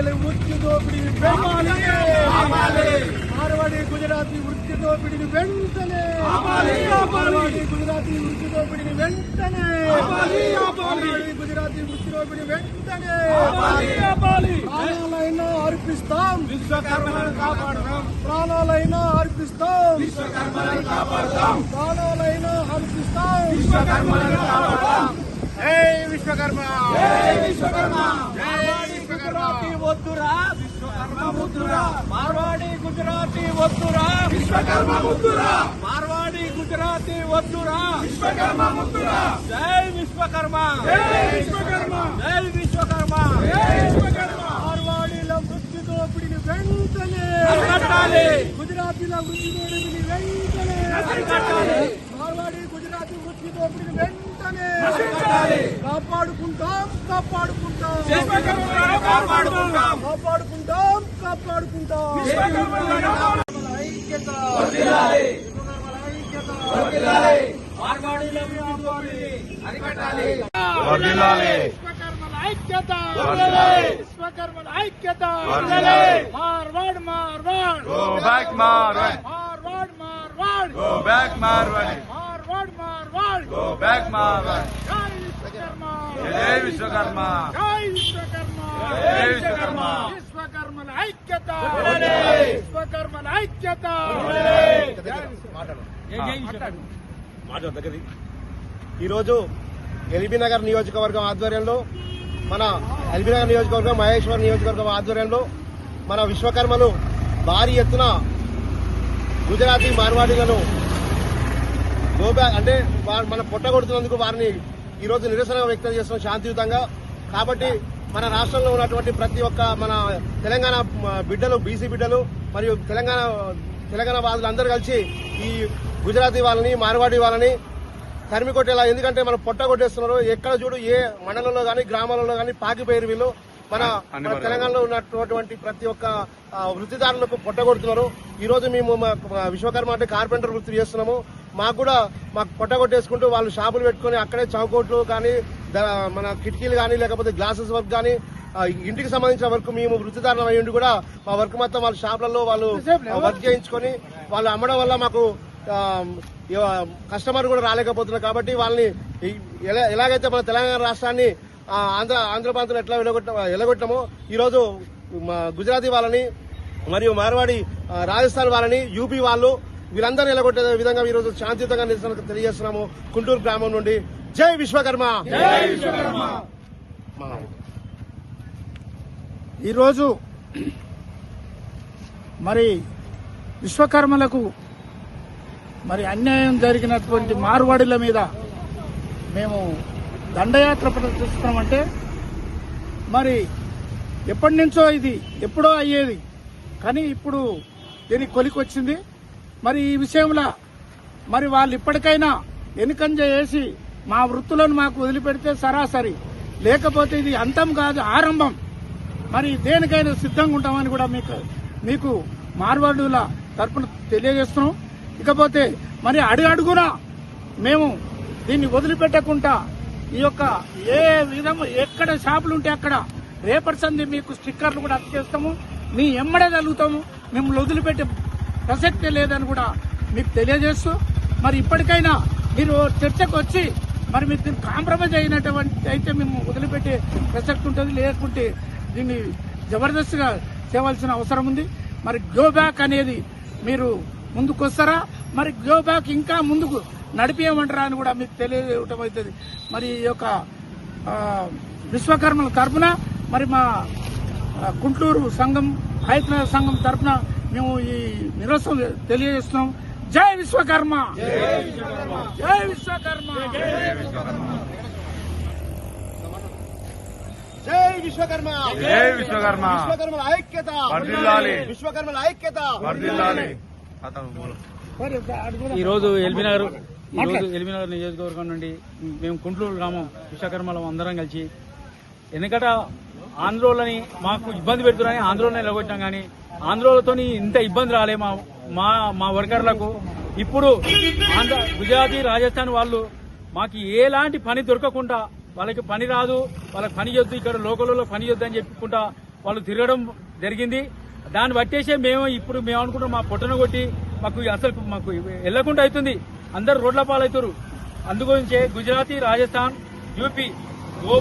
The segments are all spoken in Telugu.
మార్వాడీల వృత్తి దోపిడీని మార్వాడి గుజరాతీ వృత్తి దోపిడీని వెంటనే మార్వాడి గుజరాతీ వృత్తి దోపిడీని వెంటనే గుజరాతీ వృత్తి దోపిడీ వెంటనే ప్రాణాలైనా అర్పిస్తాం విశ్వకర్మలను కాపాడదాం ప్రాణాలైనా అర్పిస్తాం విశ్వకర్మలను కాపాడదాం ప్రాణాలైనా అర్పిస్తాం విశ్వకర్మలను కాపాడదాం జై విశ్వకర్మ జై విశ్వకర్మ జై గుజరాతీ వద్దురా విశ్వకర్మ ముద్దురా మార్వాడి గుజరాతీ వద్దురా విశ్వకర్మ ముద్దురా మార్వాడి గుజరాతీ వద్దురా విశ్వకర్మ ముద్దురా జై విశ్వకర్మ జై విశ్వకర్మ జై విశ్వకర్మ జై విశ్వకర్మ మార్వాడీల వృత్తి దోపిడీని వెంటనే అరికట్టాలి గుజరాతీల వృత్తి దోపిడీని వెంటనే అరికట్టాలి మార్వాడి గుజరాతీ వృత్తి దోపిడీని వెంటనే అరికట్టాలి కాపాడుకుంటాం కాపాడుకుంటాం కాపాడుకుంటాం కాపాడుకుంటాం కాపాడుకుంటాం ఐక్యత వర్ధిల్లాలి ఐక్యత వర్ధిల్లాలి మార్వాడీల వృత్తి దోపిడీని అరికట్టాలి వర్ధిల్లాలి విశ్వకర్మల ఐక్యత వర్ధిల్లాలి విశ్వకర్మల ఐక్యత వర్ధిల్లాలి Marwad Marwad go back Marwad Marwad Marwad go back Marwad Marwad Marwad go back Marwad జై విశ్వకర్మ జై విశ్వకర్మ జై విశ్వకర్మ జై విశ్వకర్మ విశ్వకర్మల ఐక్యత విశ్వకర్మల ఐక్యత ఈరోజు ఎల్బీనగర్ నియోజకవర్గం ఆధ్వర్యంలో మన ఎల్బీనగర్ నియోజకవర్గం మహేశ్వరం నియోజకవర్గం ఆధ్వర్యంలో మన విశ్వకర్మలు భారీ ఎత్తున గుజరాతీ మార్వాడీలను గోబ్యాక్ అంటే మన పొట్టగొడుతున్నందుకు వారిని ఈరోజు నిరసన వ్యక్తం చేస్తున్నాం శాంతియుతంగా. కాబట్టి మన రాష్ట్రంలో ఉన్నటువంటి ప్రతి ఒక్క మన తెలంగాణ బిడ్డలు బీసీ బిడ్డలు మరియు తెలంగాణ వాదులు అందరూ కలిసి ఈ గుజరాతీ వాళ్ళని మార్వాడీ వాళ్ళని తరిమి కొట్టేలా, ఎందుకంటే మనం పొట్ట కొట్టేస్తున్నారు. ఎక్కడ చూడు ఏ మండలంలో గానీ గ్రామాలలో గానీ పాకిపోయారు వీళ్ళు. మన తెలంగాణలో ఉన్నటువంటి ప్రతి ఒక్క వృత్తిదారులకు పొట్టగొడుతున్నారు. ఈ రోజు మేము విశ్వకర్మ అంటే కార్పెంటర్ వృత్తి చేస్తున్నాము. మాకు పొట్ట కొట్టేసుకుంటూ వాళ్ళు షాపులు పెట్టుకుని అక్కడే చౌకోట్లు కానీ మన కిటికీలు కానీ లేకపోతే గ్లాసెస్ వర్క్ కానీ ఇంటికి సంబంధించిన వర్క్ మేము వృత్తిదారులం అయ్యిండి కూడా మా వర్క్ మొత్తం వాళ్ళ షాపులలో వాళ్ళు వర్క్ చేయించుకొని వాళ్ళు అమ్మడం వల్ల మాకు కస్టమర్ కూడా రాలేకపోతున్నారు. కాబట్టి వాళ్ళని ఎలాగైతే మన తెలంగాణ రాష్ట్రాన్ని ఆంధ్ర ప్రాంతంలో ఎట్లా ఎలగొట్టామో ఈరోజు గుజరాతీ వాళ్ళని మరియు మార్వాడి రాజస్థాన్ వాళ్ళని యూపీ వాళ్ళు వీళ్ళందరూ ఎలగొట్టే విధంగా ఈరోజు శాంతియుతంగా నిరసన తెలియజేస్తున్నాము. గుంటూరు గ్రామం నుండి జై విశ్వకర్మ. ఈరోజు మరి విశ్వకర్మలకు మరి అన్యాయం జరిగినటువంటి మార్వాడీల మీద మేము దండయాత్ర ప్రదర్శిస్తున్నామంటే మరి ఎప్పటి నుంచో ఇది ఎప్పుడో అయ్యేది, కానీ ఇప్పుడు దీనికి కొలికొచ్చింది. మరి ఈ విషయంలో మరి వాళ్ళు ఇప్పటికైనా వెనుకంజ వేసి మా వృత్తులను మాకు వదిలిపెడితే సరాసరి, లేకపోతే ఇది అంతం కాదు ఆరంభం. మరి దేనికైనా సిద్ధంగా ఉంటామని కూడా మీకు మార్వాడుల తరపున తెలియజేస్తున్నాం. ఇకపోతే మరి అడుగునా మేము దీన్ని వదిలిపెట్టకుండా ఈ యొక్క ఏ విధంగా ఎక్కడ షాపులు ఉంటే అక్కడ రేపటి సంది మీకు స్టిక్కర్లు కూడా అతికేస్తాము, మీ ఎమ్మడే జరుగుతాము, మిమ్మల్ని వదిలిపెట్టే ప్రసక్తే లేదని కూడా మీకు తెలియజేస్తూ మరి ఇప్పటికైనా మీరు చర్చకు వచ్చి మరి మీరు దీన్ని కాంప్రమైజ్ అయినటువంటి అయితే మేము వదిలిపెట్టే ప్రసక్తి ఉంటుంది, లేకుంటే దీన్ని జబర్దస్త్గా చేయవలసిన అవసరం ఉంది. మరి గో బ్యాక్ అనేది మీరు ముందుకొస్తారా, మరి గో బ్యాక్ ఇంకా ముందుకు నడిపేయమంటారా అని కూడా మీకు తెలియటం అవుతుంది. మరి ఈ యొక్క విశ్వకర్మల తరఫున మరి మా గుంటూరు సంఘం హైదరాబాద్ సంఘం తరఫున మేము ఈ నిరసన తెలియజేస్తున్నాం. జై విశ్వకర్మ, జై విశ్వకర్మ, జై విశ్వకర్మ, జై విశ్వకర్మ. విశ్వకర్మల ఐక్యత వర్ధిల్లాలి, విశ్వకర్మల ఐక్యత వర్ధిల్లాలి. ఈరోజు ఎల్బీనగర్ నియోజకవర్గం నుండి మేము గుంటూరు గ్రామం విశ్వకర్మలం అందరం కలిసి ఎందుకంటే ఆంధ్రోలని మాకు ఇబ్బంది పెడుతున్నారని ఆంధ్రోలని నిలబెట్టాం, కానీ ఆంధ్రోలతో ఇంత ఇబ్బంది రాలే మా వర్కర్లకు. ఇప్పుడు గుజరాతీ రాజస్థాన్ వాళ్ళు మాకు ఎలాంటి పని దొరకకుండా వాళ్ళకి పని రాదు, వాళ్ళకి పని చేయొద్దు, ఇక్కడ లోకల్లో పని చేయొద్దు అని చెప్పుకుంటా వాళ్ళు తిరగడం జరిగింది. దాన్ని బట్టేసే మేము అనుకుంటాం మా పొట్టను కొట్టి మాకు వెళ్లకుండా అవుతుంది. అందరు రోడ్ల పాలవుతారు. అందుగురించే Gujarati, Rajasthan, UP go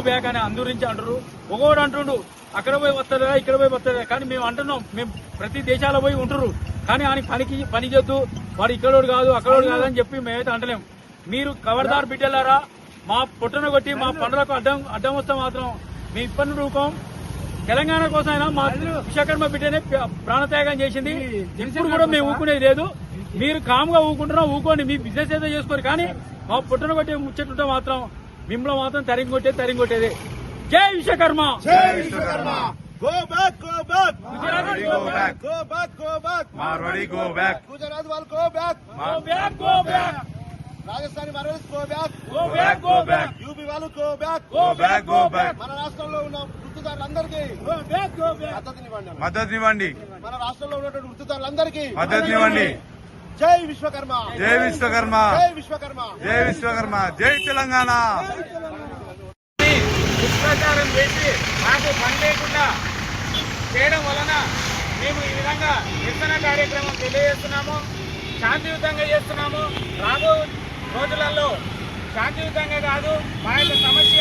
back అని అందరించి అంటారు. ఒకడు అంటుండు అక్కడ పోయి వస్తారా ఇక్కడ పోయి వస్తారా, కానీ మేము అంటున్నాం మేము ప్రతి దేశాల్లో పోయి ఉంటున్నారు. కానీ ఆయనకి పని చేద్దు, వాడు ఇక్కడోడు కాదు అక్కడోడు కాదు అని చెప్పి మేమైతే అంటలేం. మీరు కవర్దార్ బిడ్డలారా, మా పుట్టను కొట్టి మా పండుగలకు అడ్డం వస్తే మాత్రం మీ ఇబ్బంది రూపం తెలంగాణ కోసం అయినా మా విశ్వకర్మ బిడ్డనే ప్రాణత్యాగం చేసింది. ఇప్పుడు కూడా మేము ఊకునేది లేదు. మీరు కామ్గా ఊకోండి, మీ బిజినెస్ ఏదో చేసుకోరు. కానీ మా పుట్టను కొట్టి ముచ్చట్టుంటే మాత్రం మిమ్మల్ని మాత్రం తరిగొట్టేది. జై Vishwakarma. Go back, go back. Marwadi go back. Go back, go back. Marwadi go back. Gujarat wal go back. Go back. Rajasthani Marwadis go back. Go back. UP వాళ్ళు go back. Go back. మన రాష్ట్రంలో ఉన్న వృత్తిదారులందరికీ మద్దతునివ్వండి. మద్దతునివ్వండి. మన రాష్ట్రంలో ఉన్నటువంటి వృత్తిదారులందరికీ మద్దతునివ్వండి. జై విశ్వకర్మ. జై విశ్వకర్మ. జై విశ్వకర్మ. జై విశ్వకర్మ. జై తెలంగాణ. దుష్ప్రచారం చేసి మాకు పని లేకుండా చేయడం వలన మేము ఈ విధంగా నిరసన కార్యక్రమం తెలియజేస్తున్నాము. శాంతియుతంగా చేస్తున్నాము. రాబో రోజులలో శాంతియుతంగా కాదు, మా యొక్క సమస్య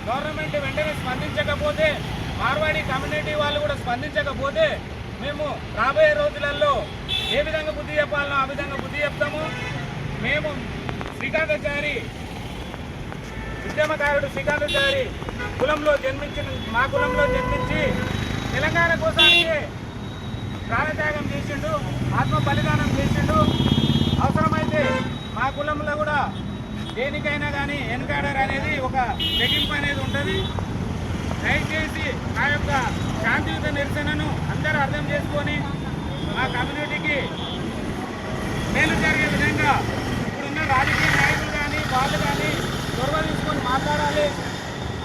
గవర్నమెంట్ వెంటనే స్పందించకపోతే, మార్వాడి కమ్యూనిటీ వాళ్ళు కూడా స్పందించకపోతే మేము రాబోయే రోజులలో ఏ విధంగా బుద్ధి చెప్పాలనో ఆ విధంగా బుద్ధి చెప్తాము. మేము ఉద్యమకారుడు శ్రీకాంతాచారి మా కులంలో జన్మించి తెలంగాణ కోసానికి ప్రాణత్యాగం చేసిండు, ఆత్మ బలిదానం చేసిండు. అవసరమైతే మా కులంలో కూడా దేనికైనా కానీ వెనుకాడర్ అనేది ఒక తెగింపు అనేది ఉంటుంది. దయచేసి ఆ యొక్క శాంతియుత నిరసనను అందరూ అర్థం చేసుకొని మా కమ్యూనిటీకి మేలు జరిగే విధంగా ఇప్పుడున్న రాజకీయ నాయకులు కానీ వాళ్ళు కానీ చొరవ తీసుకొని మాట్లాడాలి.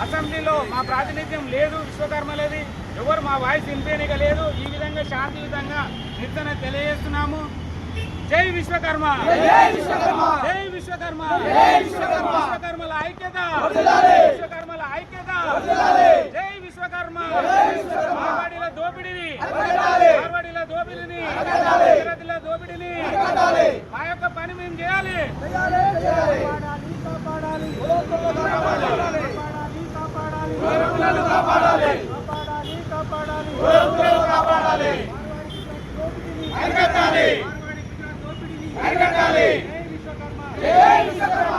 అసెంబ్లీలో మా ప్రాతినిధ్యం లేదు, విశ్వకర్మలది ఎవరు మా వాయిస్ వినిపేనిక లేదు. ఈ విధంగా శాంతియుతంగా నిరసన తెలియజేస్తున్నాము. జై విశ్వకర్మ. జై విశ్వకర్మ. విశ్వకర్మల ఐక్యత. విశ్వకర్మల ఐక్యత. జై విశ్వకర్మ. మార్వాడీల దోపిడిని, గుజరాతీల దోపిడిని మా యొక్క పని మేము చేయాలి. అరికట్టాలి. జై విశ్వకర్మ. జై విశ్వకర్మ.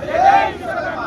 జై విశ్వకర్మ.